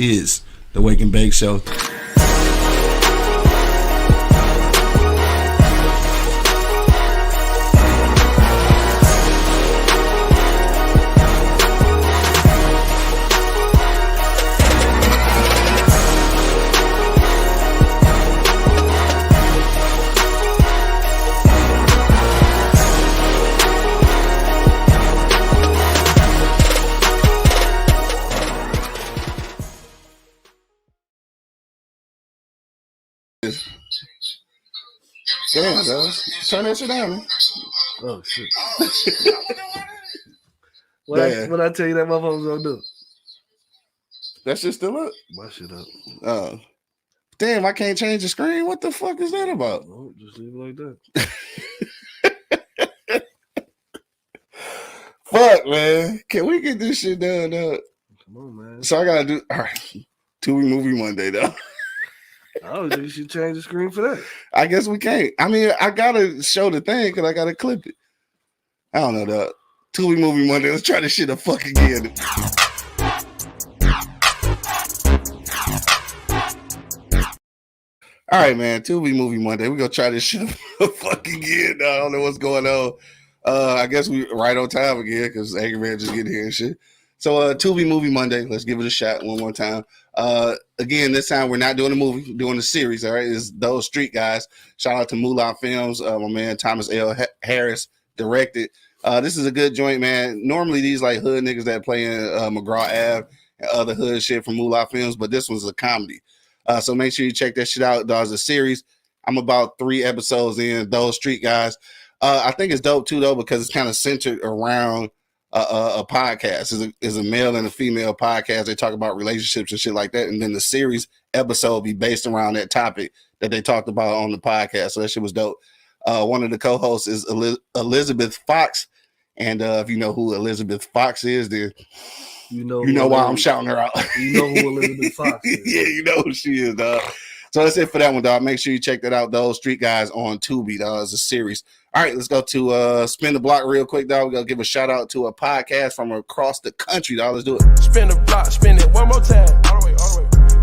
is the Wake and Bake Show. Damn, dog. Turn that shit down, man. Oh, shit. What I tell you that motherfucker's gonna do? That shit still up? My shit up. Damn, I can't change the screen. What the fuck is that about? No, just leave it like that. Fuck, man. Can we get this shit done, dog? Come on, man. So I gotta do, all right. Tubi Movie Monday, though. I don't think you should change the screen for that. I guess we can't. I mean, I gotta show the thing because I gotta clip it. I don't know, dog. Tubi Movie Monday. Let's try this shit the fuck again. All right, man. Tubi Movie Monday. We're gonna try this shit the fuck again. I don't know what's going on. I guess we right on time again because Angry Man just get here and shit. So Tubi Movie Monday. Let's give it a shot one more time. Again, this time we're not doing a movie, we're doing a series. All right, it's Those Street Guys. Shout out to Moolah Films. My man Thomas L. Harris directed. This is a good joint, man. Normally these like hood niggas that play in McGraw Ave and other hood shit from Moolah Films, but this one's a comedy. So make sure you check that shit out. It's a series. I'm about 3 episodes in. Those Street Guys. I think it's dope too though because it's kind of centered around a podcast. Is a male and a female podcast. They talk about relationships and shit like that, and then the series episode be based around that topic that they talked about on the podcast. So that shit was dope. One of the co-hosts is Elizabeth Fox, and if you know who Elizabeth Fox is, then you know why I'm shouting her out. You know who Elizabeth Fox is. Yeah, you know who she is, dog. So that's it for that one, dog. Make sure you check that out. Those Street Guys on Tubi, dog. It's a series. All right, let's go to Spin the Block real quick, dog. We're going to give a shout out to a podcast from across the country, dog. Let's do it. Spin the block, spin it one more time. All the way.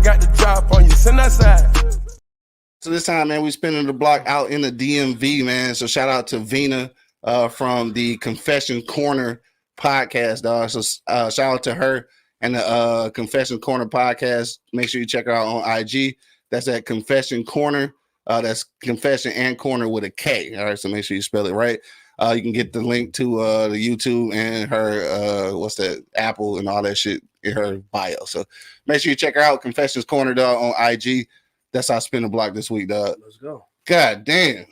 Got the drop on you, send that side. So this time, man, we spinning the block out in the DMV, man. So shout out to Vina from the Confession Corner podcast, dog. So shout out to her and the Confession Corner podcast. Make sure you check her out on IG. That's at Confession Corner. That's Confession and Corner with a K. All right, so make sure you spell it right. You can get the link to the YouTube and her what's that, Apple and all that shit in her bio. So make sure you check her out. Confessions Corner, dog, on IG. That's our spin the block this week, dog. Let's go. God damn.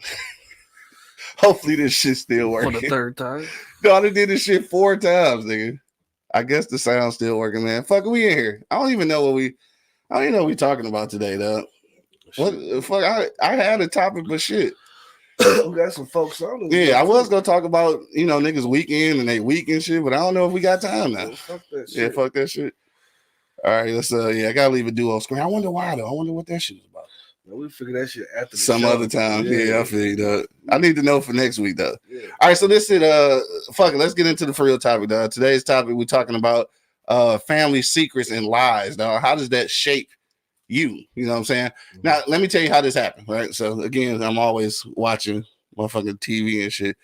Hopefully this shit still working. For the 3rd time. Dog, I did this shit 4 times, nigga. I guess the sound's still working, man. Fuck, we in here. I don't even know what we talking about today, dog. What the fuck? I had a topic, but shit. We got some folks on. Yeah, I was gonna talk about niggas weekend and they week and shit, but I don't know if we got time now. Fuck that shit. Yeah, fuck that shit. All right, let's I gotta leave a duo screen. I wonder why though. I wonder what that shit is about. Man, we figure that shit after some show. Other time. Yeah, I feel you, dog. I need to know for next week though. Yeah. All right, so this is fuck it. Let's get into the real topic, dog. Today's topic we're talking about family secrets and lies, dog. How does that shape you know what I'm saying? Mm-hmm. Now let me tell you how this happened, right? So again, I'm always watching motherfucking TV and shit.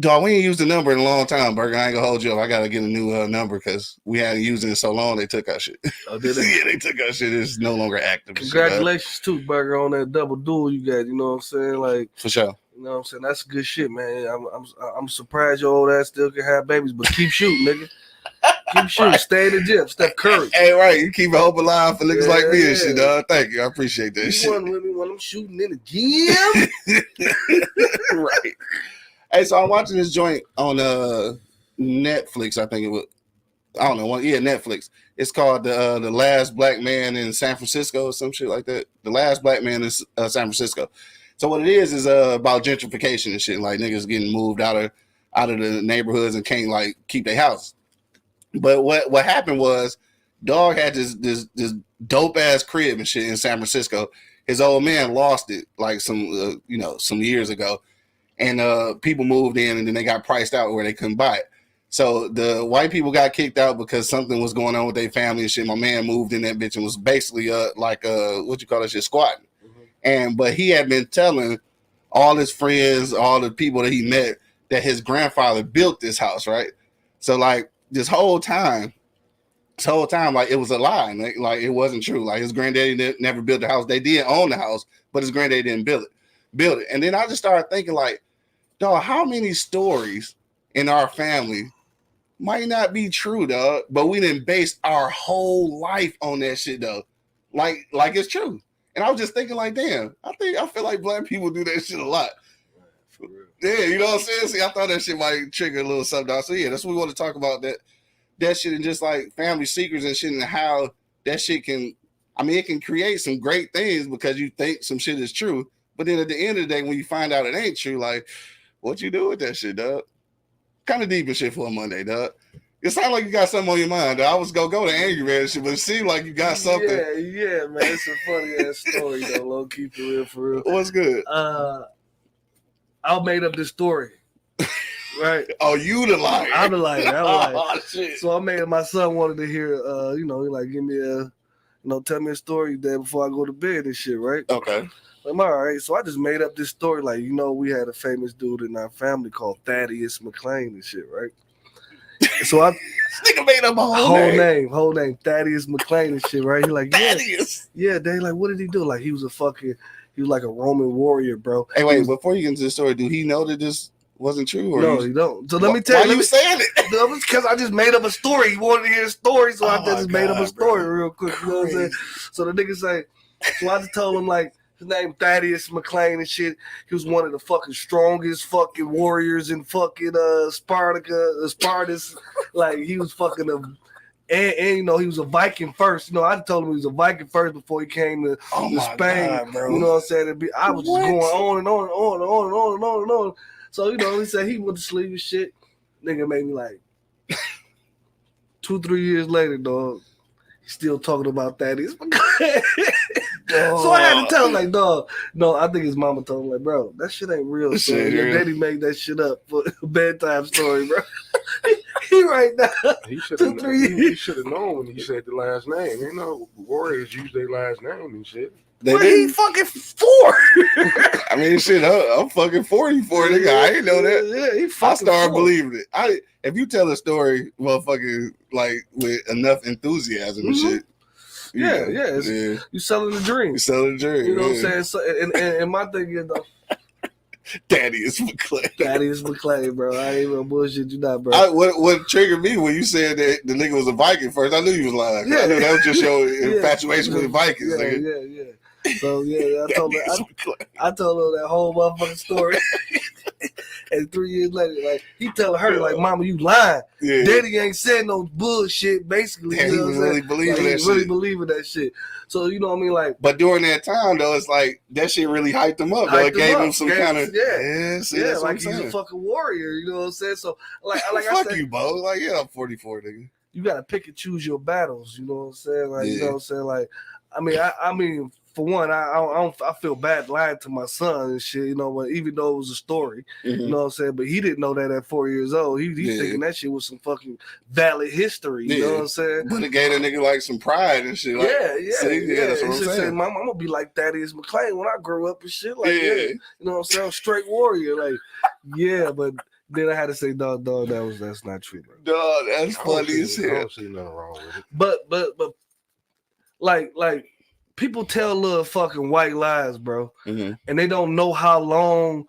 Dog, we ain't used the number in a long time, Burger. I ain't gonna hold you up. I gotta get a new number because we hadn't used it in so long. They took our shit. Oh, did they? Yeah, they took our shit. It's no longer active. Congratulations too, Burger, on that double duel you got. You know what I'm saying? Like, for sure. You know what I'm saying? That's good shit, man. I'm surprised your old ass still can have babies, but keep shooting, nigga. Keep shooting. Right. Stay in the gym. Steph Curry. Hey, right. You keep hope alive for niggas like me and shit, dog. Thank you. I appreciate that shit. You want me when I'm shooting in the gym? Right. Hey, so I'm watching this joint on Netflix. I think it was. I don't know. Netflix. It's called the Last Black Man in San Francisco or some shit like that. The Last Black Man in San Francisco. So what it is about gentrification and shit. Like niggas getting moved out of the neighborhoods and can't like keep their house. But what happened was, dog had this dope ass crib and shit in San Francisco. His old man lost it like some years ago, and people moved in and then they got priced out where they couldn't buy it. So the white people got kicked out because something was going on with their family and shit. My man moved in that bitch and was basically what you call that shit, squatting. But he had been telling all his friends, all the people that he met, that his grandfather built this house, right? So like this whole time, like it was a lie. Like it wasn't true. Like his granddaddy never built the house. They did own the house, but his granddaddy didn't build it. And then I just started thinking like, dog, how many stories in our family might not be true, dog, but we didn't base our whole life on that shit, though. Like it's true. And I was just thinking, like, damn, I feel like black people do that shit a lot. For real. Yeah, you know what I'm saying? See, I thought that shit might trigger a little something down. So yeah, that's what we want to talk about, that shit, and just like family secrets and shit, and how that shit can, I mean, it can create some great things because you think some shit is true, but then at the end of the day, when you find out it ain't true, like, what you do with that shit, dog? Kind of deep and shit for a Monday, dog. It sounds like you got something on your mind, dog. I was gonna go to Angry Man and shit, but it seemed like you got something. Yeah, man. It's a funny ass story, though. Low key, for real. What's good? I made up this story, right? Oh, you the liar. I'm the liar. Oh, shit. So I made my son wanted to hear, he like, give me tell me a story there before I go to bed and shit, right? Okay. I'm all right. So I just made up this story, like, we had a famous dude in our family called Thaddeus McClain and shit, right? So I this nigga made up a whole name, Thaddeus McClain and shit, right? He like, Thaddeus. Yeah, they like, what did he do? Like, he was like a Roman warrior, bro. Hey, wait, before you get into the story, do he know that this wasn't true? Or no, he don't. So let me tell you. Why you saying it? Because I just made up a story. He wanted to hear a story, so I just made up a story real quick. You know what I'm saying? So the nigga say, so I just told him, like, his name Thaddeus McClain and shit. He was one of the fucking strongest fucking warriors in fucking Spartacus. Like, he was fucking and he was a Viking first. I told him he was a Viking first before he came to Spain. God, bro. You know what I'm saying? I was just going on and on and on and on and on and on and on. So, he said he went to sleep and shit. Nigga made me like 2-3 years later, dog. He's still talking about Thaddeus. So I had to tell him, like, dog, no, I think his mama told him, like, bro, that shit ain't real. Your daddy made that shit up for a bedtime story, bro. He right now. He should have known when he said the last name. Warriors use their last name and shit. He fucking 4. I mean, shit, I'm fucking 44, nigga. I didn't know that. Yeah, he fucking I started 4. believing it. If you tell a story, motherfucking, like, with enough enthusiasm and shit. You selling the dream. You selling the dream. You know what I'm saying? So, and my thing is, though, Thaddeus McClain, bro. I ain't even bullshit you not, bro. What triggered me when you said that the nigga was a Viking first, I knew you was lying. Yeah. I knew that was just your infatuation with the Vikings. Yeah. So I told her that whole motherfucking story. And 3 years later, like, he telling her, like, mama, you lying. Yeah. Daddy ain't said no bullshit, basically. Damn, he was really believing that shit. Really believing that shit. So, you know what I mean? Like, but during that time, though, it's like that shit really hyped him up. It gave him some kind of that's like he's a fucking warrior. You know what I'm saying? So, like I said, you, Bo. Like, yeah, I'm 44, nigga. You gotta pick and choose your battles. You know what I'm saying? Like, you know what I'm saying? Like, I mean, for one, I feel bad lying to my son and shit, but even though it was a story, you know what I'm saying? But he didn't know that at 4 years old. He's thinking that shit was some fucking valid history, you know what I'm saying? But it gave that nigga like some pride and shit. Like, that's what I'm saying. Saying, I'm gonna be like Thaddeus McClain when I grow up and shit. Like, you know what I'm saying? Straight warrior. Like, but then I had to say, dog, that's not true, bro. Dog, that's funny as hell. I don't see nothing wrong with it. But like people tell little fucking white lies, bro, and they don't know how long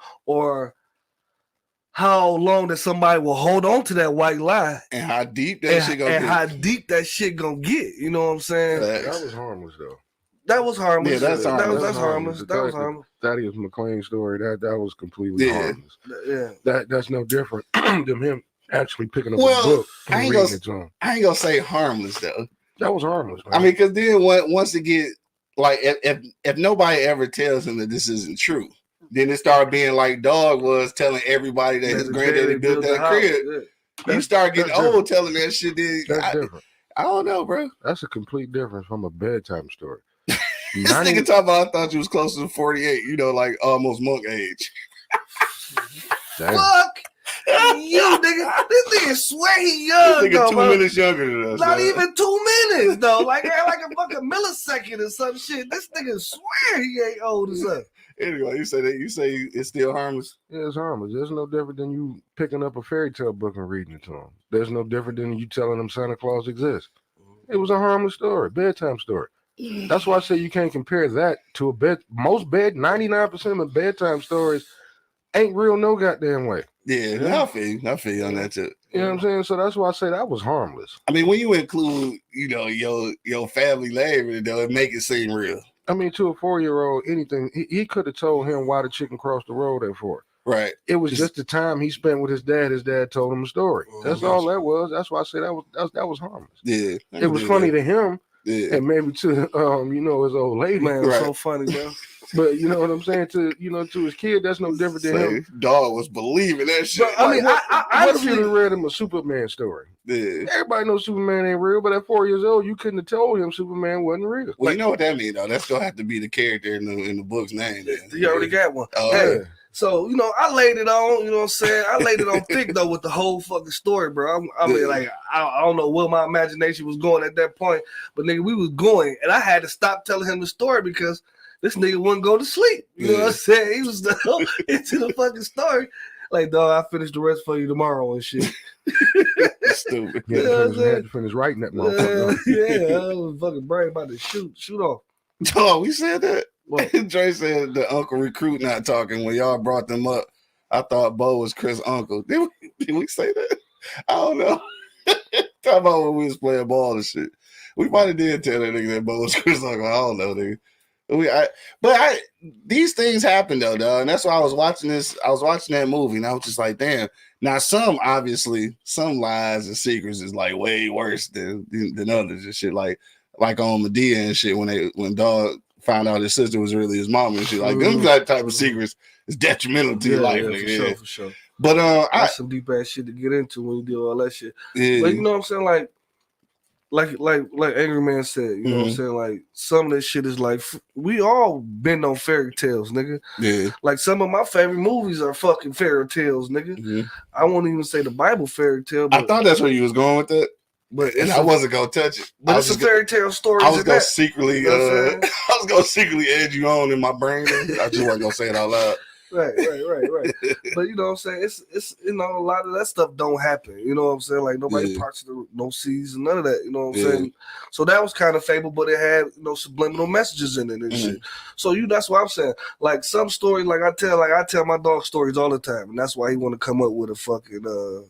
that somebody will hold on to that white lie and how deep that shit gonna get. And how deep that shit gonna get. You know what I'm saying? That was harmless, though. That was harmless. Yeah, that's harmless. That's harmless. That was harmless. Thaddeus McClain story, that was completely harmless. Yeah. That's no different than him actually picking up a book and reading it to him. I ain't gonna say harmless, though. That was harmless, man. I mean, because then once it get, like, if nobody ever tells him that this isn't true, then it started being like Dog was telling everybody that his granddaddy built that crib. Yeah. You start getting old telling that shit. That's different. I don't know, bro. That's a complete difference from a bedtime story. This nigga talking about, I thought you was closer to 48, like almost monk age. Fuck you, nigga. This nigga swear he young, This nigga though, 2 bro. minutes younger than us. Not man. even 2 minutes, though. Like a fucking millisecond or some shit. This nigga swear he ain't old as us. Anyway, you say it's still harmless. Yeah, it's harmless. There's no different than you picking up a fairy tale book and reading it to them. There's no different than you telling them Santa Claus exists. It was a harmless story, bedtime story. That's why I say you can't compare that to a bed. 99% of bedtime stories ain't real no goddamn way. Yeah, I feel you on that too. You know what I'm saying? So that's why I say that was harmless. I mean, when you include, your family name in it, though, it make it seem real. I mean, to a 4-year-old, anything he could have told him why the chicken crossed the road at 4. Right. It was just the time he spent with his dad. His dad told him a story. That's all that was. That's why I say that was harmless. Yeah. It was funny to him, Yeah. and maybe to his old lady. Man, it's so funny, bro. But you know what I'm saying? To his kid, that's no different than him. Dog was believing that shit. But, I mean, what if you read him a Superman story? Yeah. Everybody knows Superman ain't real, but at 4 years old, you couldn't have told him Superman wasn't real. Well, you know what that means, though. That's gonna have to be the character in the book's name. You already got one. Oh, Hey, yeah. so, I laid it on, you know what I'm saying? I laid it on thick, though, with the whole fucking story, bro. I mean, like, I don't know where my imagination was going at that point, but, nigga, we was going, and I had to stop telling him the story because this nigga wouldn't go to sleep. You know what I'm saying? He was into the fucking story. Like, dog, I'll finish the rest for you tomorrow and shit. Stupid. He had to finish writing that motherfucker. Yeah, I was fucking brain about to shoot off. Dog, we said that. What? Dre said the uncle recruit not talking when y'all brought them up. I thought Bo was Chris' uncle. Did we say that? I don't know. Talk about when we was playing ball and shit. We probably did tell that nigga that Bo was Chris' uncle. I don't know, nigga. These things happen though, dog, and that's why I was watching this. I was watching that movie, and I was just like, damn. Now, some lies and secrets is like way worse than others and shit. Like on Medea and shit when dog found out his sister was really his mom and shit. Like them type of secrets is detrimental to your life, nigga. For sure. But that's some deep ass shit to get into when you do all that shit. Yeah. But you know what I'm saying, like Angry Man said, you know what I'm saying? Like some of this shit is like we all been on fairy tales, nigga. Yeah. Like some of my favorite movies are fucking fairy tales, nigga. Mm-hmm. I won't even say the Bible fairy tale. But, I thought that's where you was going with it. But I wasn't gonna touch it. But it's a fairy tale story. I was gonna secretly I was gonna secretly edge you on in my brain. I just wasn't gonna say it out loud. Right. But you know what I'm saying? It's a lot of that stuff don't happen. You know what I'm saying? Like nobody parts no seas and none of that. You know what I'm saying? So that was kind of fable, but it had subliminal messages in it and shit. So that's what I'm saying. Like some stories, like I tell my dog stories all the time, and that's why he want to come up with a fucking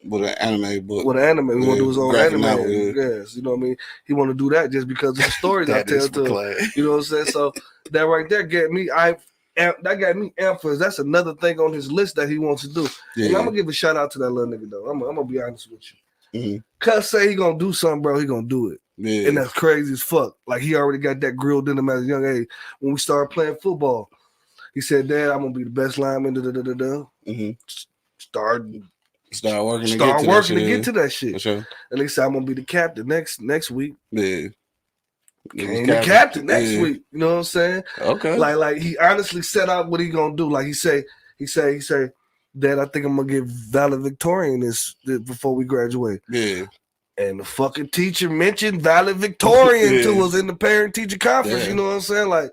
with an anime book. With an anime, he want to do his own anime. Novel, Yes, you know what I mean. He want to do that just because of the stories I tell to him. You know what I'm saying? So that right there get me. That got me amped. That's another thing on his list that he wants to do. Yeah. And I'm gonna give a shout out to that little nigga though. I'm gonna be honest with you. Cuz say he gonna do something, bro. He gonna do it. Yeah. And that's crazy as fuck. Like he already got that grilled in him at a young age. When we started playing football, he said, "Dad, I'm gonna be the best lineman." Start working to get to that shit. Sure. And they said I'm gonna be the captain next week. Yeah. Became the captain next week. You know what I'm saying? Okay. Like he honestly set out what he gonna do. Like he say, Dad, I think I'm gonna get valedictorian this before we graduate. Yeah. And the fucking teacher mentioned valedictorian to us in the parent teacher conference. Yeah. You know what I'm saying? Like,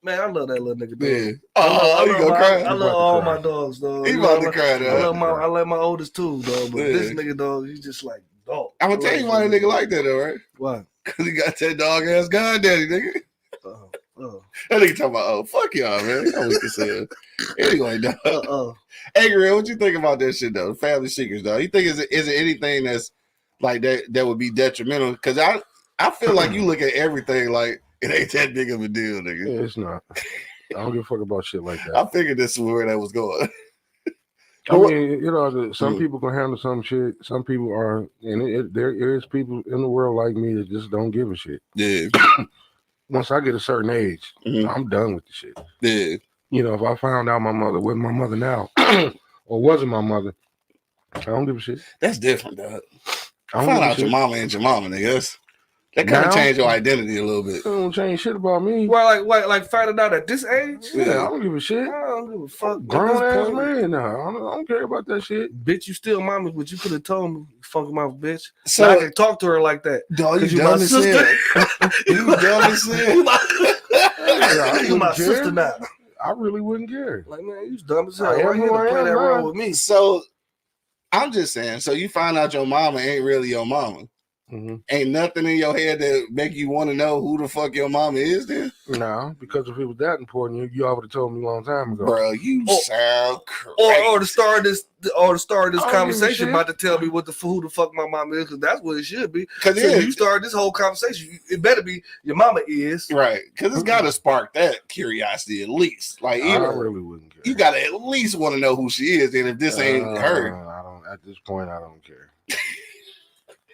man, I love that little nigga. Yeah. I love all my dogs, dog. He about to cry, dog. I love my oldest too, dog. But this nigga, dog, he's just like dog. I'm gonna tell you why a nigga like that, though, right? Why? Cause he got that dog ass goddaddy, nigga. That nigga talking about, fuck y'all, man. I was saying. Anyway, dog. Hey, Grill, what you think about that shit, though? Family secrets, dog. You think is it anything that's like that would be detrimental? Because I feel like you look at everything like it ain't that big of a deal, nigga. Yeah, it's not. I don't give a fuck about shit like that. I figured this is where that was going. I mean, some people can handle some shit. Some people are, and there is people in the world like me that just don't give a shit. Yeah. Once I get a certain age, I'm done with the shit. Yeah. If I found out my mother wasn't my mother now, or wasn't my mother, I don't give a shit. That's different, dog. I found out your mama ain't your mama, nigga. That kind of changed your identity a little bit. It don't change shit about me. Well, like finding out at this age? Yeah, I don't give a shit. I don't give a fuck. Grown ass man now. I don't care about that shit. Bitch, you still mama, but you could have told me, you funky mouth bitch. So now I can talk to her like that. Dog, you dumb as hell. You dumb as hell. You my sister now. I really wouldn't care. Like, man, you dumb as hell. I Why you gonna play that role with me? So I'm just saying, so you find out your mama ain't really your mama. Mm-hmm. Ain't nothing in your head that make you want to know who the fuck your mama is then? No, because if it was that important, you already told me a long time ago. Bro, you sound crazy. Or the start of this conversation about to tell me who the fuck my mama is, because that's what it should be. Because you start this whole conversation, it better be your mama is. Right. Because it's got to spark that curiosity at least. Like, I really wouldn't care. You got to at least want to know who she is, and if this ain't her. I don't. At this point, I don't care.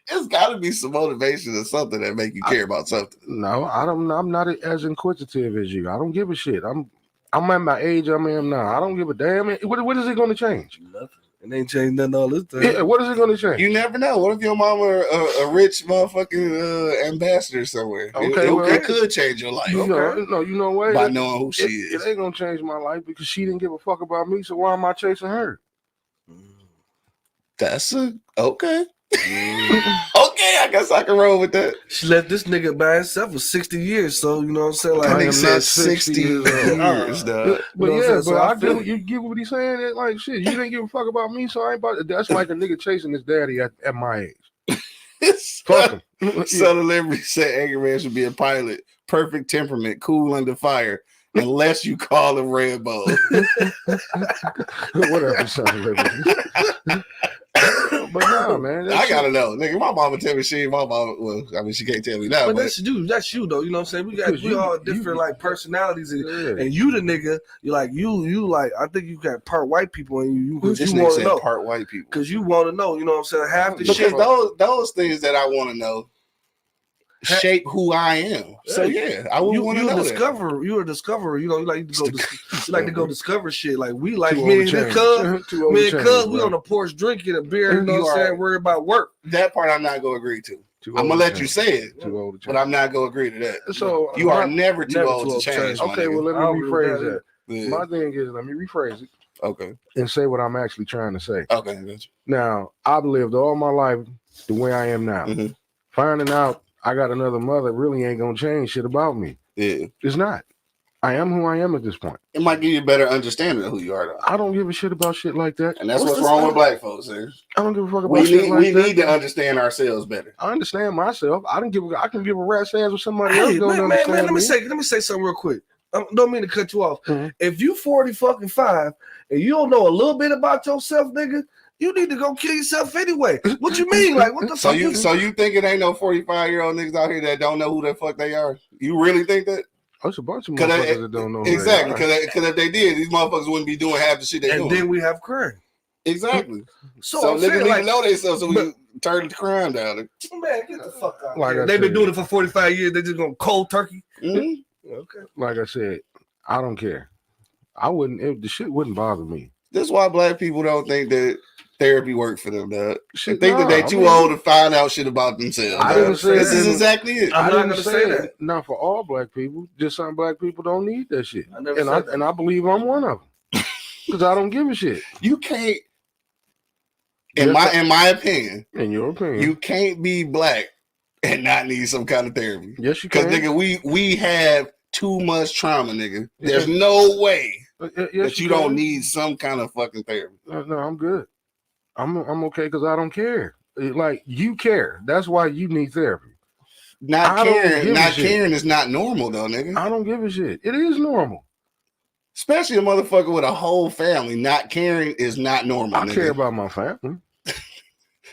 It's got to be some motivation or something that make you care about something. No, I don't. I'm not as inquisitive as you. I don't give a shit. I'm at my age I am now. I don't give a damn. What is it going to change? Nothing. It ain't changed nothing all this time. Yeah, what is it going to change? You never know. What if your mama a rich motherfucking ambassador somewhere? Okay, it could change your life. You know what? By knowing who she is. It ain't going to change my life because she didn't give a fuck about me. So why am I chasing her? That's okay. Okay, I guess I can roll with that. She left this nigga by himself for 60 years, so you know what I'm saying? Like, I think said 60 years, dog. But yeah, but I get you get what he's saying. That like shit, you didn't give a fuck about me, so I ain't about. That's like a nigga chasing his daddy at my age. Fuck him. Son of Liberty said Angry Man should be a pilot. Perfect temperament, cool under fire. Unless you call him Red Bull. Whatever, Son of Liberty. But no, man. I gotta know. Nigga, my mama tell me she ain't my mama. Well, I mean, she can't tell me now. But that's you though. You know what I'm saying? We all different like personalities, and you the nigga. You like. I think you got part white people, and you want to know part white people because you want to know. You know what I'm saying? Half the shit. Those things that I want to know shape who I am. So yeah, I would want to know. You're a discoverer. You know, you like to go discover shit. Like we like me and cuz we on the porch drinking a beer. You know what I'm saying? Worry about work. That part I'm not gonna agree to. I'm gonna let you say it, but I'm not gonna agree to that. So you are never too old to change. Okay, well let me rephrase that. Yeah. My thing is, let me rephrase it. Okay. And say what I'm actually trying to say. Okay, gotcha. Now I've lived all my life the way I am now. Mm-hmm. Finding out I got another mother really ain't gonna change shit about me. Yeah. It's not. I am who I am at this point. It might give you a better understanding of who you are, though. I don't give a shit about shit like that. And that's what's wrong with black folks, man. I don't give a fuck about shit like that. We need to understand ourselves better. I understand myself. I can give a rat's ass with somebody else. Man, let me say something real quick. I don't mean to cut you off. Mm-hmm. If you 45 and you don't know a little bit about yourself, nigga, you need to go kill yourself anyway. What you mean? Like, what the fuck? So you think it ain't no 45-year-old niggas out here that don't know who the fuck they are? You really think that? There's a bunch of motherfuckers that don't know who exactly, they are. Because if they did, these motherfuckers wouldn't be doing half the shit they doing. And then we have crime. Exactly. So niggas need to know themselves so we can turn the crime down. Man, get the fuck out of here. They've been doing it for 45 years. They just gonna cold turkey. Mm-hmm. Okay. Like I said, I don't care. The shit wouldn't bother me. That's why black people don't think that therapy work for them, dog. They think that they too old to find out shit about themselves. I didn't say this is exactly it. I'm not gonna say that. Not for all black people. Just some black people don't need that shit. And I believe I'm one of them. Because I don't give a shit. You can't. In my opinion. In your opinion. You can't be black and not need some kind of therapy. Yes, you can. Because nigga, we have too much trauma, nigga. There's no way that you don't need some kind of fucking therapy. No, I'm good. I'm okay because I don't care. Like you care. That's why you need therapy. Not caring is not normal though, nigga. I don't give a shit. It is normal. Especially a motherfucker with a whole family. Not caring is not normal. I care about my family.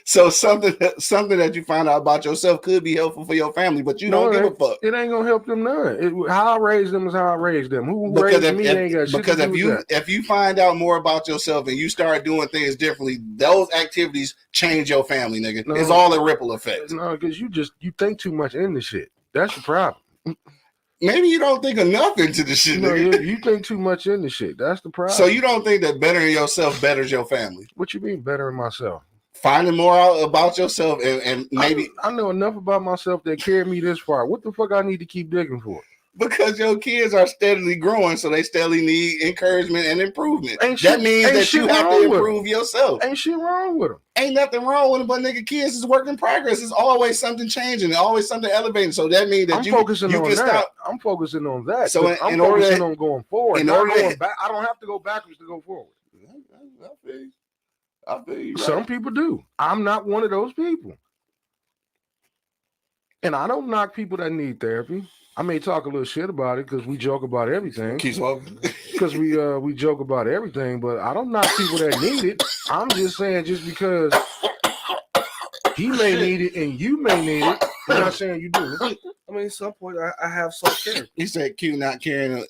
So something that you find out about yourself could be helpful for your family, but you don't give a fuck. It ain't gonna help them none. How I raised them is how I raised them. Who raised me ain't got shit to do with that. If you find out more about yourself and you start doing things differently, those activities change your family, nigga. It's all a ripple effect. No, because you think too much into shit. That's the problem. Maybe you don't think enough into the shit, nigga. You think too much into shit. That's the problem. So you don't think that bettering yourself betters your family? What you mean bettering myself? finding more out about yourself and maybe I know enough about myself that carried me this far. What the fuck I need to keep digging for? Because your kids are steadily growing, so they steadily need encouragement and improvement. That means that you have to improve yourself. Ain't shit wrong with them. Ain't nothing wrong with them, but nigga, kids is work in progress. It's always something changing, always something elevating. So that means that you can stop. I'm focusing on that. So I'm focusing on going forward. Not going back. I don't have to go backwards to go forward. I feel you. Right. Some people do. I'm not one of those people. And I don't knock people that need therapy. I may talk a little shit about it because we joke about everything. Keep smoking. Because we joke about everything, but I don't knock people that need it. I'm just saying, just because he may need it and you may need it, I'm not saying you do. I mean, at some point I have self-care. He said, "Q not caring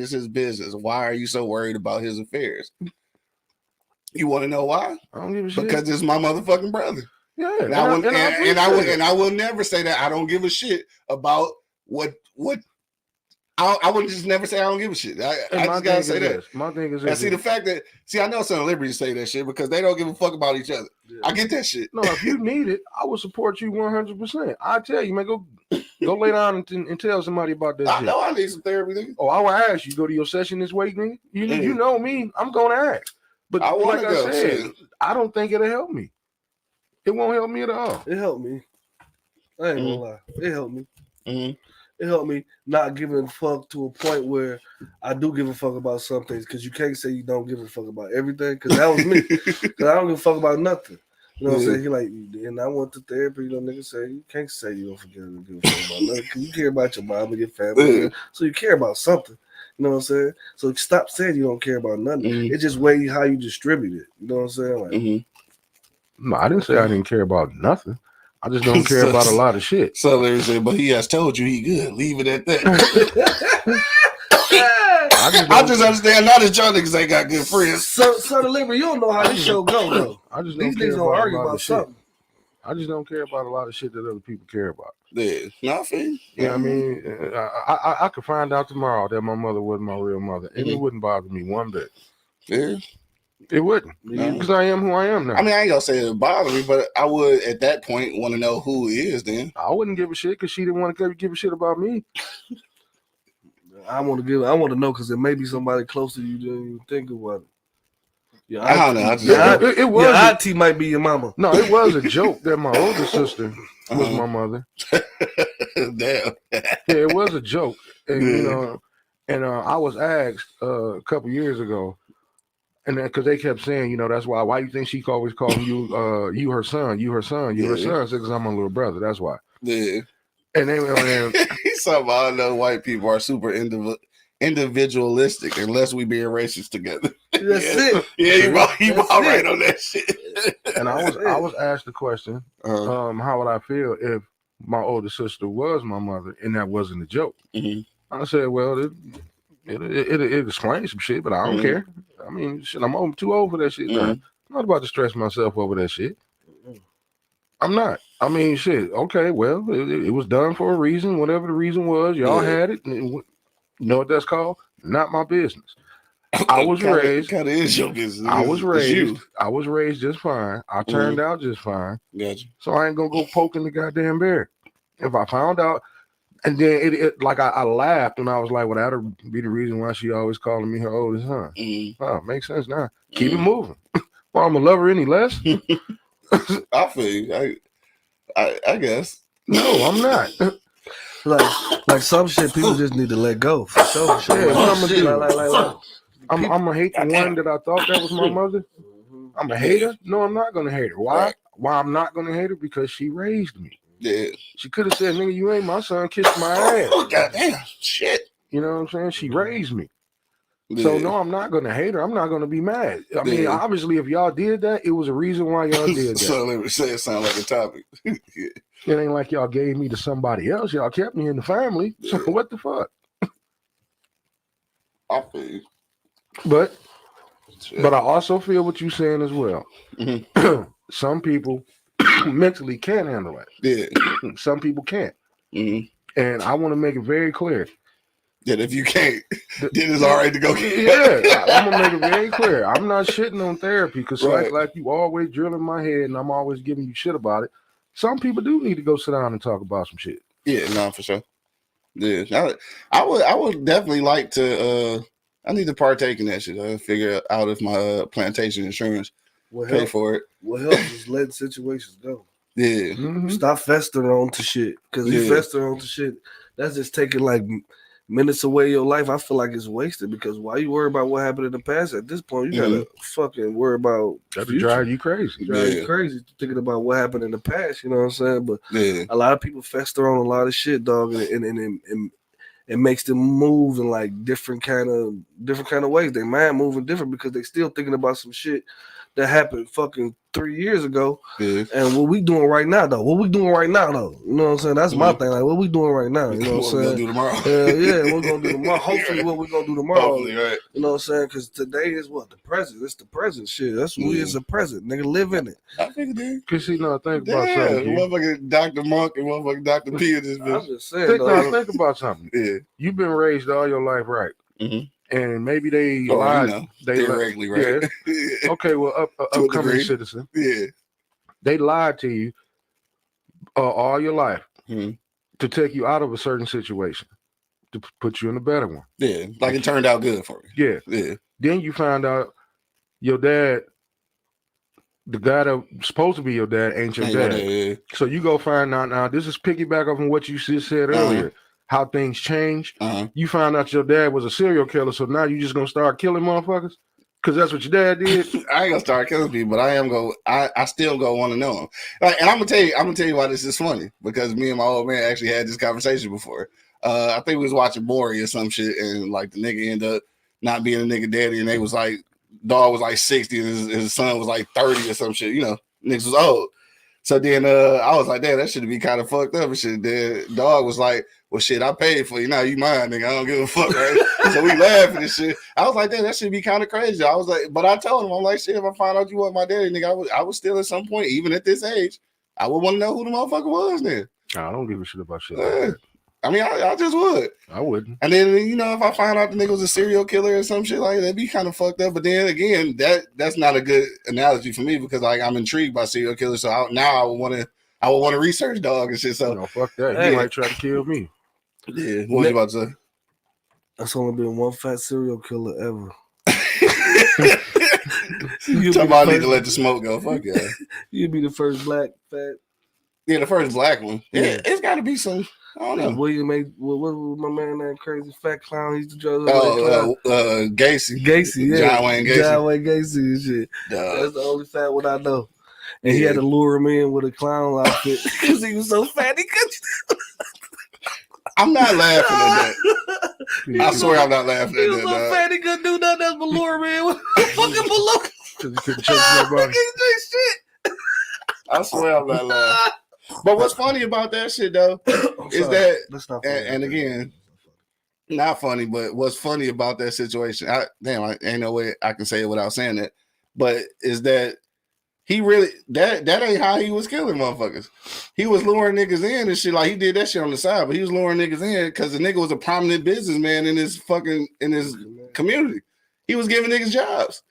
is his business. Why are you so worried about his affairs?" You want to know why? I don't give a shit. Because it's my motherfucking brother. Yeah, and I will never say that I don't give a shit about what. I would just never say I don't give a shit. I just gotta say that. My thing is, and see the fact that I know some liberties say that shit because they don't give a fuck about each other. Yeah. I get that shit. No, if you need it, I will support you 100%. I tell you, man, go lay down and tell somebody about that. I know I need some therapy, nigga. Oh, I will ask you. Go to your session this week, nigga. You know me. I'm gonna ask. But like I said, I don't think it'll help me. It won't help me at all. It helped me. I ain't gonna lie. It helped me. Mm-hmm. It helped me not giving a fuck to a point where I do give a fuck about some things, because you can't say you don't give a fuck about everything, because that was me. Because I don't give a fuck about nothing. You know what I'm saying? He like, and I went to therapy. You know, nigga say you can't say you don't forget to give a fuck about nothing, because you care about your mom and your family, so you care about something. You know what I'm saying? So stop saying you don't care about nothing. It's just way how you distribute it. You know what I'm saying? Like, no, I didn't say I didn't care about nothing. I just don't care about a lot of shit. So Larry said, but he has told you he good. Leave it at that. I just understand now that y'all niggas ain't got good friends. So the Larry, you don't know how this show go though. I just don't These niggas don't argue about something. I just don't care about a lot of shit that other people care about. Yeah, nothing. Yeah, I mean, I could find out tomorrow that my mother wasn't my real mother, and it wouldn't bother me one bit. Yeah. It wouldn't, because I am who I am now. I mean, I ain't gonna say it would bother me, but I would at that point want to know who it is. Then I wouldn't give a shit because she didn't want to give a shit about me. I want to know because it may be somebody close to you than you think about it. Yeah, I don't know. It was your auntie might be your mama. No, it was a joke that my older sister was my mother. Damn. Yeah, it was a joke, and you know, and I was asked a couple years ago. And then, because they kept saying, you know, that's why you think she always calling you, you her son, her son. Because I'm my little brother. That's why. Yeah. And then he's talking about, I know white people are super individualistic unless we being racist together. That's it. Yeah, he all right on that shit. And I was asked the question, how would I feel if my older sister was my mother and that wasn't a joke? I said, well, it explains some shit, but I don't care. I mean, shit, I'm too old for that shit now. I'm not about to stress myself over that shit. I'm not. I mean, shit. Okay, well, it was done for a reason. Whatever the reason was, y'all had it. You know what that's called? Not my business. I was raised. Kind of is your business. I was raised just fine. I turned out just fine. Gotcha. So I ain't gonna go poking the goddamn bear. If I found out. And then it like I laughed and I was like, well, that'll be the reason why she always calling me her oldest son. Oh, makes sense now. Keep it moving. Well, I'm gonna love her any less. I feel you. I guess. No, I'm not. like some shit people just need to let go. For sure. Yeah, what I'm gonna do? I'm gonna hate the one that I thought that was my mother. I'm gonna hate her. No, I'm not gonna hate her. Why? Why I'm not gonna hate her? Because she raised me. Yeah. She could have said, nigga, you ain't my son, kiss my ass. Oh, goddamn. Shit. You know what I'm saying? She raised me. Yeah. So, no, I'm not going to hate her. I'm not going to be mad. I mean, obviously, if y'all did that, it was a reason why y'all did that. So, let me say it sound like a topic. It ain't like y'all gave me to somebody else. Y'all kept me in the family. So, what the fuck? I feel you. But I also feel what you're saying as well. Some people mentally can't handle that. Yeah. Some people can't. And I want to make it very clear. That if you can't, then it's all right to go get Yeah, I'm gonna make it very clear. I'm not shitting on therapy because Right. like you always drilling my head and I'm always giving you shit about it. Some people do need to go sit down and talk about some shit. Yeah, no, for sure. Yeah, I would definitely like to. I need to partake in that shit. Figure out if my plantation insurance pay for it. What helps is letting situations go. Yeah. Mhm. Stop festering onto shit. Because you fester onto shit, that's just taking like minutes away your life. I feel like it's wasted because why you worry about what happened in the past? At this point, you gotta fucking worry about that drive you crazy. Drive you crazy thinking about what happened in the past. You know what I'm saying? But a lot of people fester on a lot of shit, dog, and it makes them move in like different kind of ways. Their mind moving different because they still thinking about some shit that happened fucking 3 years ago. Yeah. And what we doing right now, though? You know what I'm saying? That's my thing. Like, what we doing right now? You know what I'm saying? What we gonna do tomorrow? Yeah, what we gonna do tomorrow? Hopefully, what we gonna do tomorrow? Hopefully, right? You know what I'm saying? Because today is what? The present. It's the present shit. That's what we is the present. Nigga, live in it. I think it is. Because think about something. Motherfucking Dr. Monk and motherfucking Dr. P in this bitch. I'm just saying. Think about something. Yeah. You've been raised all your life right. Mm-hmm. And maybe they lied. You know, theoretically, right? Yeah. Okay, well, upcoming citizen. Yeah. They lied to you all your life to take you out of a certain situation, to put you in a better one. Yeah, like it turned out good for you. Yeah. Then you find out your dad, the guy that was supposed to be your dad, ain't your dad. Yeah. So you go find out now. This is piggyback off of what you just said earlier. How things change. You found out your dad was a serial killer, so now you just gonna start killing motherfuckers because that's what your dad did. I ain't gonna start killing people, but I still go want to know him. Like, and I'm gonna tell you why this is funny because me and my old man actually had this conversation before. I think we was watching Maury or some shit, and like the nigga ended up not being a nigga daddy, and they was like, dog was like 60, and his son was like 30 or some shit. You know, niggas was old. So then I was like, damn, that should be kind of fucked up and shit. Then dog was like, well, shit, I paid for you. Now you mine, nigga. I don't give a fuck, right? So we laughing and shit. I was like, damn, that should be kind of crazy. I was like, but I told him, I'm like, shit, if I find out you want my daddy, nigga, I would still at some point, even at this age, I would want to know who the motherfucker was then. I don't give a shit about shit like that. I mean, I just would. I wouldn't. And then, you know, if I find out the nigga was a serial killer or some shit like that, it'd be kind of fucked up. But then again, that's not a good analogy for me because like I'm intrigued by serial killers. So I would want to research dog and shit. So no, fuck that. He might try to kill me. Yeah. What was you about to say? That's only been one fat serial killer ever. Talking about I need to let the smoke go. Fuck yeah. You'd be the first black fat. Yeah, the first black one. Yeah, it's got to be some. I don't know. William A. What was my man that crazy fat clown? He's the drug. Gacy. Gacy, yeah. John Wayne Gacy and shit. That's the only fat one I know. And he had to lure him in with a clown outfit because he was so fat he couldn't. I'm not laughing at that. I swear I'm not laughing at that. He was so fat he couldn't do nothing else but lure him in with a fucking balloon. Because he couldn't chase nobody. Shit. I swear I'm not laughing. But what's funny about that shit though is that, and again, not funny, but what's funny about that situation? I ain't no way I can say it without saying that. But is that he really that ain't how he was killing motherfuckers. He was luring niggas in and shit. Like he did that shit on the side, but he was luring niggas in because the nigga was a prominent businessman in his community. He was giving niggas jobs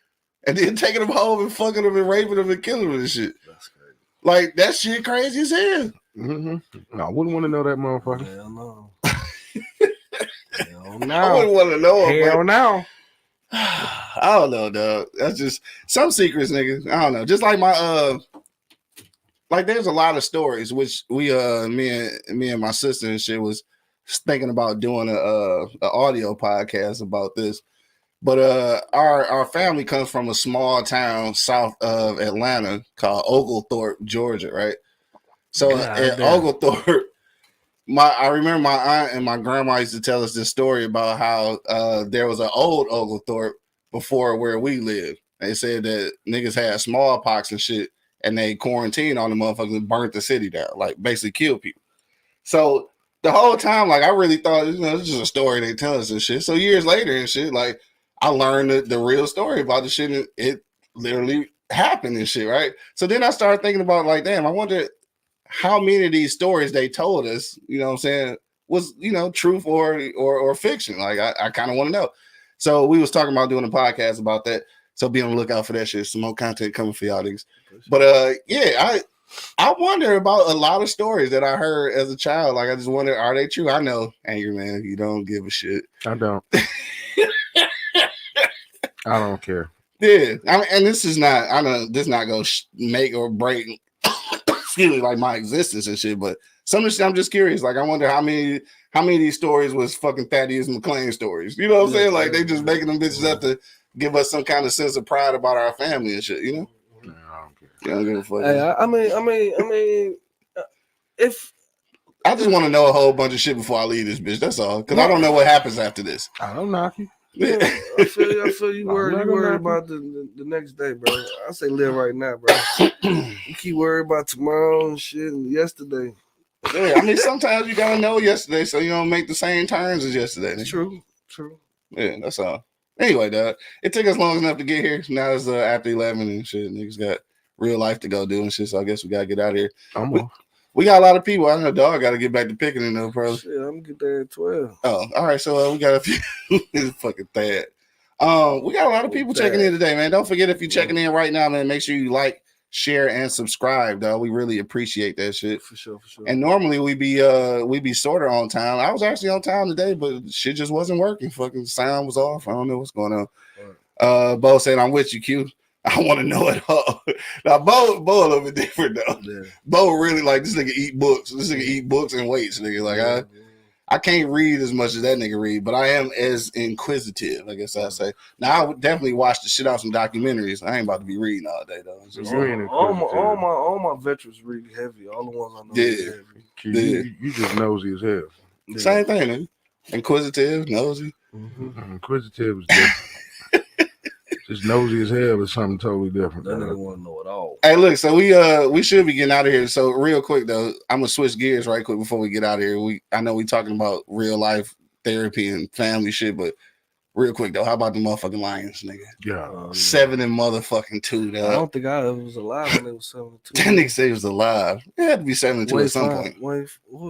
and then taking them home and fucking them and raping them and killing them and shit. That's crazy. Like that shit crazy as hell. Mm-hmm. I wouldn't want to know that motherfucker. Hell no. Hell no. I wouldn't want to know him. Hell no. I don't know, dog. That's just some secrets, nigga. I don't know. Just like my like there's a lot of stories which we me and my sister and shit was thinking about doing a audio podcast about this. But our family comes from a small town south of Atlanta called Oglethorpe, Georgia, right? So at Oglethorpe, I remember my aunt and my grandma used to tell us this story about how there was an old Oglethorpe before where we lived. They said that niggas had smallpox and shit, and they quarantined on the motherfuckers and burnt the city down, like basically killed people. So the whole time, like I really thought, you know, it's just a story they tell us and shit. So years later and shit, like I learned the real story about the shit, and it literally happened and shit, right? So then I started thinking about like, damn, I wonder how many of these stories they told us, you know what I'm saying, was, truth or fiction. Like I kind of want to know. So we was talking about doing a podcast about that. So be on the lookout for that shit. Some more content coming for y'all niggas. But yeah, I wonder about a lot of stories that I heard as a child. Like I just wonder, are they true? I know, Angry Man, you don't give a shit. I don't. I don't care. Yeah, and this is not. I know this not gonna make or break. Excuse me, like my existence and shit. But some of this, I'm just curious. Like I wonder how many of these stories was fucking Thaddeus McClain stories. You know what I'm saying? Like they just making them bitches up to give us some kind of sense of pride about our family and shit. You know? No, I don't care. You don't give a fuck. Hey, I mean, if I just want to know a whole bunch of shit before I leave this bitch. That's all. Because I don't know what happens after this. I don't knock you. Yeah, I feel you worried about the next day, bro. I say live right now, bro. You keep worried about tomorrow and shit and yesterday. Yeah, I mean, sometimes you gotta know yesterday so you don't make the same turns as yesterday. True. Yeah, that's all. Anyway, dog, it took us long enough to get here. Now it's after 11 and shit. Niggas got real life to go do and shit, so I guess we gotta get out of here. We got a lot of people. I know dog got to get back to picking in though, bro. Shit, I'm gonna get there at 12. Oh, all right. So we got a few. Fucking Thad. We got a lot of people checking in today, man. Don't forget if you're checking in right now, man, make sure you like, share, and subscribe, dog. We really appreciate that shit. For sure. And normally we be sorta on time. I was actually on time today, but shit just wasn't working. Fucking sound was off. I don't know what's going on. Right. Bo said, "I'm with you, Q. I want to know it all." Now, Bo a little bit different though. Yeah. Bo really like this nigga eat books. This nigga eat books and weights, nigga. Like I can't read as much as that nigga read, but I am as inquisitive, I guess I'd say. Now I would definitely watch the shit out some documentaries. I ain't about to be reading all day though. All my veterans read heavy. All the ones I know read heavy. You just nosy as hell. Yeah. Same thing, nigga. Inquisitive, nosy. Mm-hmm. Inquisitive is different. Just nosy as hell is something totally different. That nigga want to know it all. Hey, look, so we should be getting out of here. So real quick though, I'm gonna switch gears right quick before we get out of here. I know we talking about real life therapy and family shit, but real quick though, how about the motherfucking Lions, nigga? Yeah, 7-2. Dog. I don't think I was alive when it was 7-2. That nigga said he was alive. It had to be 7-2 at some point.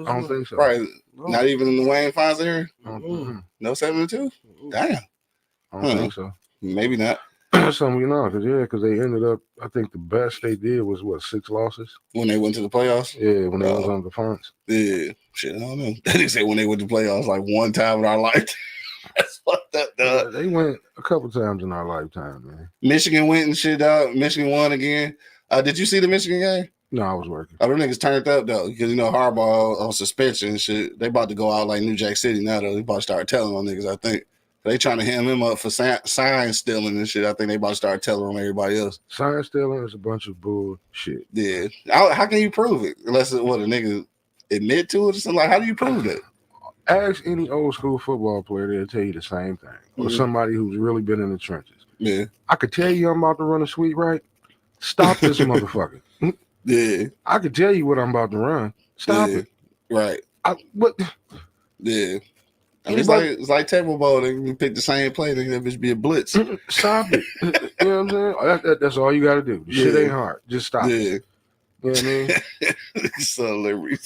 I don't think so. Right, no. Not even in the Wayne Fonz era. No 7-2. Damn. I don't think so. Maybe not. Something because they ended up. I think the best they did was 6 losses when they went to the playoffs. Yeah, when they was on the fronts. Yeah, shit, I don't know. They said when they went to the playoffs like one time in our lifetime. That's fucked up, dog. They went a couple times in our lifetime, man. Michigan went and shit, dog. Michigan won again. Did you see the Michigan game? No, I was working. Oh, them niggas turned up though, because Harbaugh on suspension and shit. They about to go out like New Jack City now though. They about to start telling on niggas, I think. They trying to hem him up for sign stealing and shit. I think they about to start telling on everybody else. Sign stealing is a bunch of bullshit. Yeah. How can you prove it? Unless a nigga admit to it or something. Like, how do you prove that? Ask any old school football player, they'll tell you the same thing. Or somebody who's really been in the trenches. Yeah. I could tell you I'm about to run a sweet right. Stop this motherfucker. Yeah. I could tell you what I'm about to run. Stop it. Right. What? Yeah. I mean, it's like table bowl. They can pick the same play. They can just be a blitz. Stop it. You know what I'm saying? That's all you got to do. The shit ain't hard. Just stop it. You know what I mean? Son Liberty.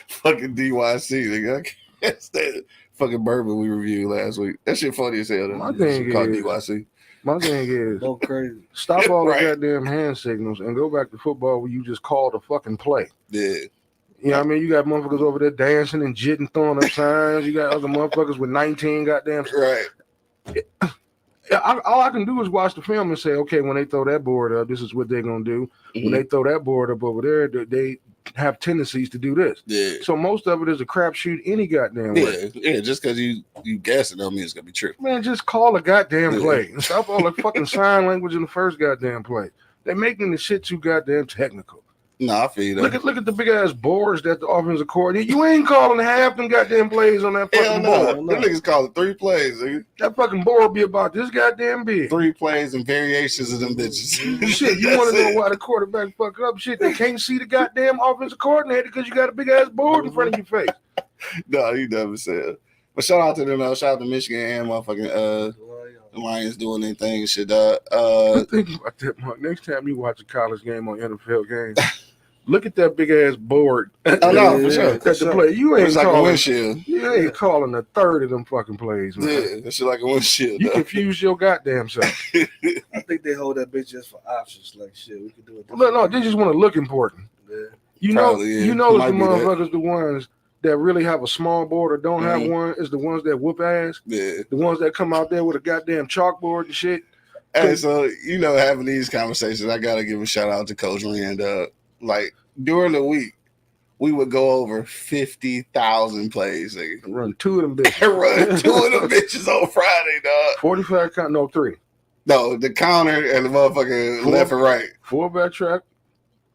Fucking DYC. Nigga. I can't stand it. Fucking bourbon we reviewed last week. That shit funny as hell. My thing called DYC. My thing is, go crazy. Stop all the goddamn hand signals and go back to football where you just call the fucking play. Yeah. You know what I mean? You got motherfuckers over there dancing and jitting, throwing up signs. You got other motherfuckers with 19 goddamn. Right. All I can do is watch the film and say, okay, when they throw that board up, this is what they're going to do. Mm-hmm. When they throw that board up over there, they have tendencies to do this. Yeah. So most of it is a crapshoot any goddamn way. Yeah, just because you guess it don't mean it's going to be true. Man, just call a goddamn play. And stop all the fucking sign language in the first goddamn play. They're making the shit too goddamn technical. No, I feel you though. Look at the big ass boards that the offensive coordinator. You ain't calling half them goddamn plays on that fucking board. Them niggas calling 3 plays, nigga. That fucking board be about this goddamn big. 3 plays and variations of them bitches. Shit, you want to know why the quarterback fuck up? Shit, they can't see the goddamn offensive coordinator because you got a big ass board in front of your face. No, you never said. But shout out to them though. Shout out to Michigan and motherfucking the Lions doing their thing and shit. Think about that, Mark. Next time you watch a college game or NFL game, Look at that big ass board. Oh no, for sure. That's the play. You ain't like calling. A windshield. You ain't calling a third of them fucking plays, man. Yeah, that shit like a windshield. You confuse your goddamn self. I think they hold that bitch just for options. Like shit, we can do it. No, they just want to look important. Yeah. You Probably, know, Might the be motherfuckers, the ones that really have a small board or don't have one, is the ones that whoop ass. Yeah. The ones that come out there with a goddamn chalkboard and shit. Hey, so having these conversations, I gotta give a shout out to Coach Rand. Like during the week, we would go over 50,000 plays. Nigga. Run 2 of them bitches. Run 2 of them bitches on Friday, dog. 45 count, no 3. No, the counter and the motherfucking left and right. 4-back track,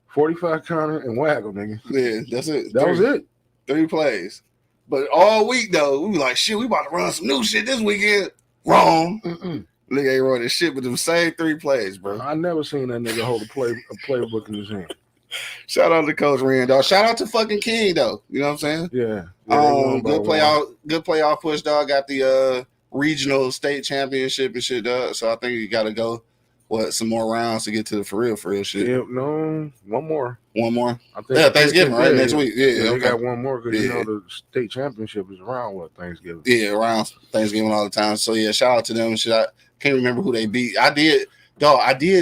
45 counter, and waggle, nigga. Yeah, that's it. That was it. 3 plays. But all week though, we were like, shit, we about to run some new shit this weekend. Wrong. Nigga ain't running shit with them same 3 plays, bro. I never seen that nigga hold a playbook in his hand. Shout out to Coach Rand, dog. Shout out to fucking King though. You know what I'm saying? Yeah. Good playoff push, dog. Got the regional state championship and shit, dog. So I think you gotta go some more rounds to get to the for real shit. Yeah, no, one more. I think Thanksgiving, right? Next week. Yeah, they got one more because the state championship is around Thanksgiving. Yeah, around Thanksgiving all the time. So yeah, shout out to them. Shit, I can't remember who they beat. I did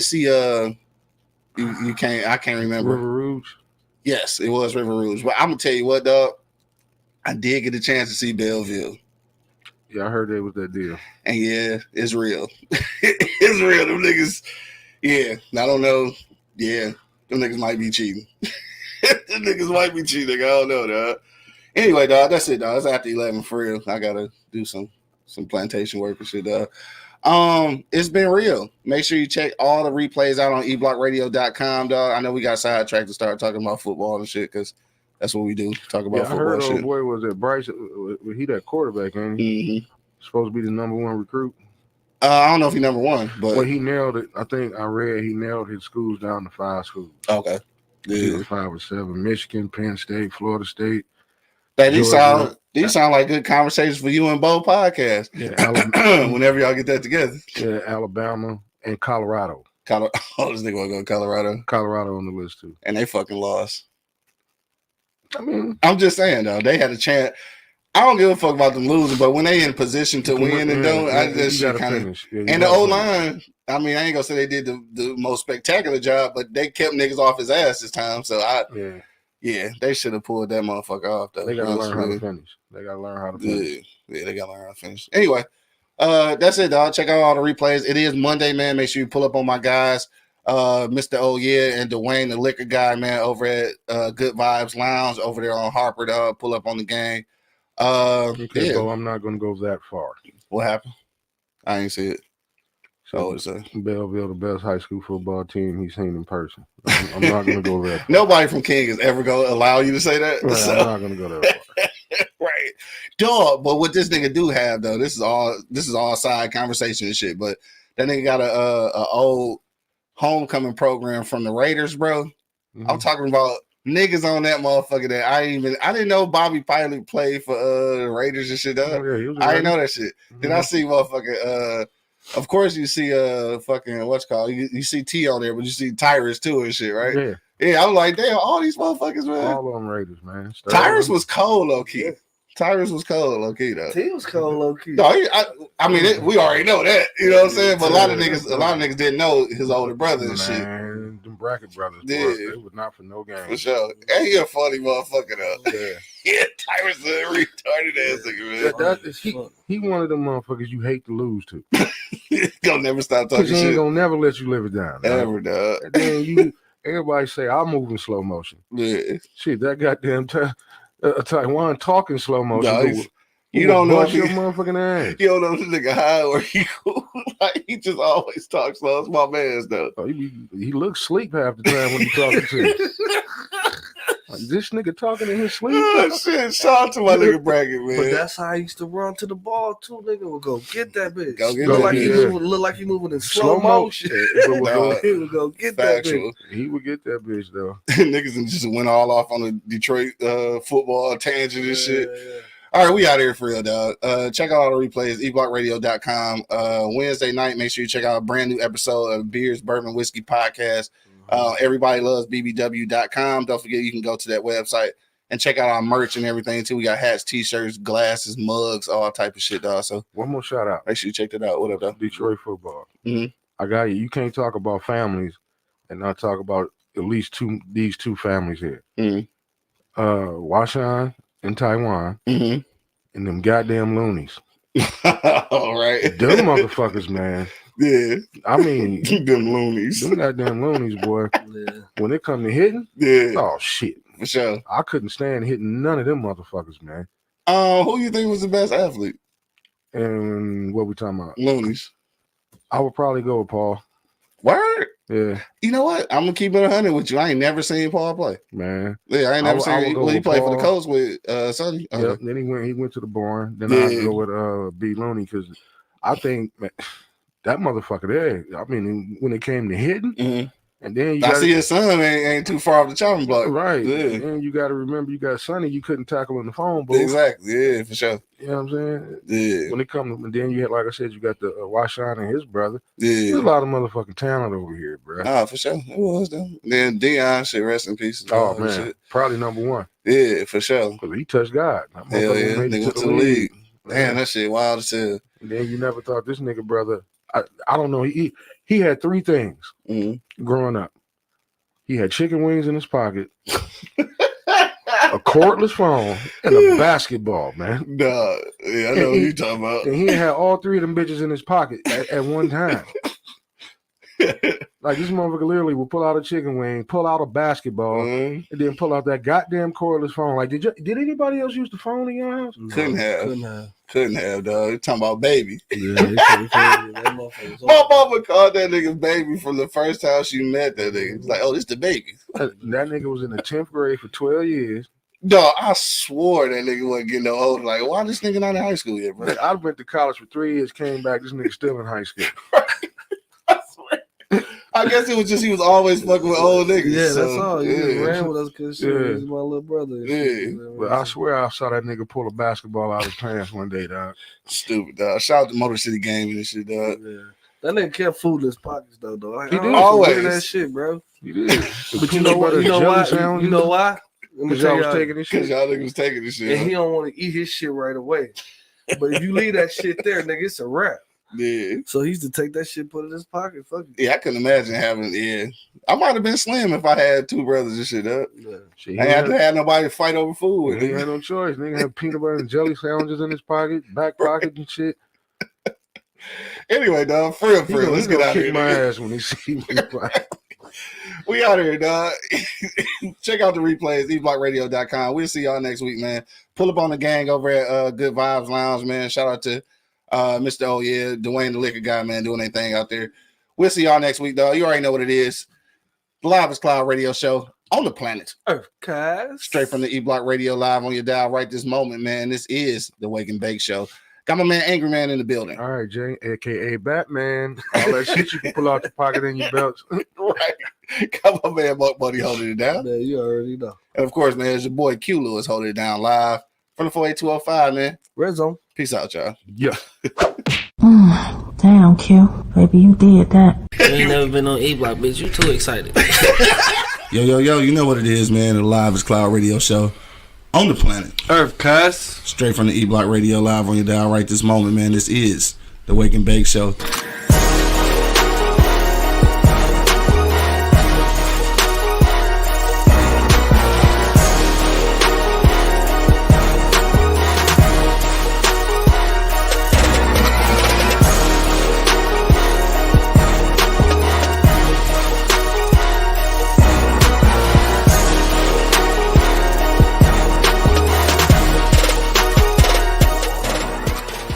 see I can't remember. River Rouge. Yes, it was River Rouge. But I'm gonna tell you what, dog. I did get a chance to see Belleville. Yeah, I heard that was that deal. And yeah, it's real. It's real. Them niggas, yeah. I don't know. Yeah, them niggas might be cheating. Them niggas might be cheating. I don't know, dog. Anyway, dog, that's it, dog. It's after 11 for real. I gotta do some plantation work and shit, dog. It's been real. Make sure you check all the replays out on eblockradio.com, dog. I know we got sidetracked to start talking about football and shit because that's what we do. Talk about football. I heard old boy was at Bryce. He that quarterback, ain't he? Supposed to be the number 1 recruit. I don't know if he number 1, but he nailed it. I think I read he nailed his schools down to 5 schools. Okay, yeah, 5 or 7: Michigan, Penn State, Florida State. These sound like good conversations for you and Bo podcast. Yeah, whenever y'all get that together. Yeah, Alabama and Colorado. This nigga want to go to Colorado. Colorado on the list too, and they fucking lost. I mean, I'm just saying though, they had a chance. I don't give a fuck about them losing, but when they in position to win and I just shit kind of. And the O-line, I mean, I ain't gonna say they did the most spectacular job, but they kept niggas off his ass this time. So they should have pulled that motherfucker off though. They gotta learn how to finish. They gotta learn how to finish. Yeah, they gotta learn how to finish. Anyway, that's it, dog. Check out all the replays. It is Monday, man. Make sure you pull up on my guys, Mr. Oh Yeah and Dwayne, the liquor guy, man, over at Good Vibes Lounge over there on Harper, dog. Pull up on the gang. So I'm not gonna go that far. What happened? I ain't see it. So Belleville, the best high school football team he's seen in person. I'm not gonna go there. Nobody from King is ever gonna allow you to say that. Right, so. I'm not gonna go there. Right, dog. But what this nigga do have though, this is all side conversation and shit. But that nigga got a old homecoming program from the Raiders, bro. Mm-hmm. I'm talking about niggas on that motherfucker that I didn't know Bobby Pilot played for the Raiders and shit. I didn't know that shit. Mm-hmm. Then I see motherfucker. Of course you see fucking what's called you see T on there, but you see Tyrus too and shit, right? Yeah. I'm like, damn, all these motherfuckers, man. All of them Raiders, man. Tyrus was cold, low key. Yeah. Tyrus was cold, low key though. T was cold, low key. No, I mean, we already know that. You know what I'm saying? But a lot of niggas didn't know his older brother and shit. Man, them bracket brothers, they was not for no game. For sure. And he a funny motherfucker though. Yeah, Tyrus is a retarded ass nigga, man. He one of them motherfuckers you hate to lose to. He's gonna never stop talking shit. He ain't gonna never let you live it down. Ever, dog. And then everybody say I'll move in slow motion. Yeah. Shit, that goddamn Taiwan talking slow motion. No, you don't know your motherfucking ass. You don't know this nigga high or he cool. Like he just always talks slow. It's my man's though. Oh, he looks sleep half the time when he talking to you. Like, this nigga talking in his sleep. Oh shit! Shout out to my nigga Bracket, man. But that's how I used to run to the ball too. Nigga would go get that bitch. Look like he moving in slow motion. He would go get that bitch. He would get that bitch though. Niggas just went all off on the Detroit football tangent and shit. Yeah. All right, we out here for real, dog. Check out all the replays, eblockradio.com. Wednesday night, make sure you check out a brand new episode of Beers, Bourbon, Whiskey Podcast. Everybody loves bbw.com. Don't forget you can go to that website and check out our merch and everything too. We got hats, t-shirts, glasses, mugs, all type of shit, dog. So one more shout out. Make sure you check that out. What up, though? Detroit football. Mm-hmm. I got you. You can't talk about families and not talk about at least these two families here. Mm-hmm. Washan in Taiwan, mm-hmm. and them goddamn loonies. All right. Them motherfuckers, man. Yeah. I mean, them loonies. Them goddamn loonies, boy. Yeah. When it come to hitting, oh shit. For sure. I couldn't stand hitting none of them motherfuckers, man. Who you think was the best athlete? And what we talking about? Loonies. I would probably go with Paul. Word? Yeah. You know what? I'm gonna keep it 100 with you. I ain't never seen Paul play. Man. Yeah, I ain't never seen him. He played for the Colts with Sonny. Okay. Yep. Then he went to the barn. Then I go with B Looney because I think man, that motherfucker there. I mean, when it came to hitting, and then I see his son ain't too far off the chopping block. Right. Yeah. And you got to remember, you got Sonny. You couldn't tackle in the phone booth. Exactly. Yeah, for sure. You know what I'm saying? Yeah. When it comes, and then you had, like I said, you got the Washan and his brother. Yeah. There's a lot of motherfucking talent over here, bro. Oh, for sure. It was though. Then Deion, shit, rest in peace. Oh man, shit. Probably number one. Yeah, for sure. Because he touched God. Hell yeah, nigga went to the league. Damn, that shit wild as hell. And then you never thought this nigga brother. I don't know. He had three things growing up. He had chicken wings in his pocket, a cordless phone, and a basketball, man. Nah, yeah, I know what you're talking about. And he had all three of them bitches in his pocket at one time. Like this motherfucker literally would pull out a chicken wing, pull out a basketball, and then pull out that goddamn cordless phone. Like, did anybody else use the phone in your house? Couldn't have, dog. You're talking about baby. Yeah, my mama called that nigga baby from the first time she met that nigga. It's like, oh, this the baby. That nigga was in the 10th grade for 12 years. Dog, I swore that nigga wasn't getting no older. Like, why this nigga not in high school yet, bro? I went to college for 3 years, came back, this nigga still in high school. I swear. I guess it was just he was always fucking with old niggas. Yeah, so, that's all. He just ran with us because he's my little brother. Yeah. But I swear I saw that nigga pull a basketball out of his pants one day, dog. Stupid, dog. Shout out to Motor City Gaming and shit, dog. Yeah. That nigga kept food in his pockets, though. He did always that shit, bro. He did. But you know what? You know why? Because y'all was taking this shit. Because y'all niggas was taking this shit. And he don't want to eat his shit right away. But if you leave that shit there, nigga, it's a wrap. Yeah. So he used to take that shit, put it in his pocket. Fuck it. Yeah, I couldn't imagine having. Yeah, I might have been slim if I had two brothers and shit up. Yeah. I had to have nobody to fight over food with. He had no choice. Nigga had peanut butter and jelly sandwiches in his pocket, back pocket and shit. Anyway, dog, for real, let's get out of here. My ass when he see me. We out here, dog. Check out the replays, eblockradio.com. We'll see y'all next week, man. Pull up on the gang over at Good Vibes Lounge, man. Shout out to Mr. Oh yeah, Dwayne the Liquor Guy, man, doing anything out there. We'll see y'all next week, dog. You already know what it is. The Live is Cloud radio show on the planet Earth, guys. Straight from the E-Block Radio live on your dial right this moment, man. This is the Wake and Bake Show. Got my man Angry Man in the building. All right, Jay, aka Batman. All that shit you can pull out your pocket in your belts. Right. Got my man Buck Buddy holding it down. Yeah, you already know. And of course, man, it's your boy Q Lewis holding it down live from the 48205, man. Red Zone. Peace out, y'all. Yeah. Damn, Q. Baby, you did that. You ain't never been on E-Block, bitch. You too excited. Yo, you know what it is, man. The Live is Cloud radio show on the planet Earth, cuz. Straight from the E-Block Radio live on your dial right this moment, man. This is the Wake and Bake Show.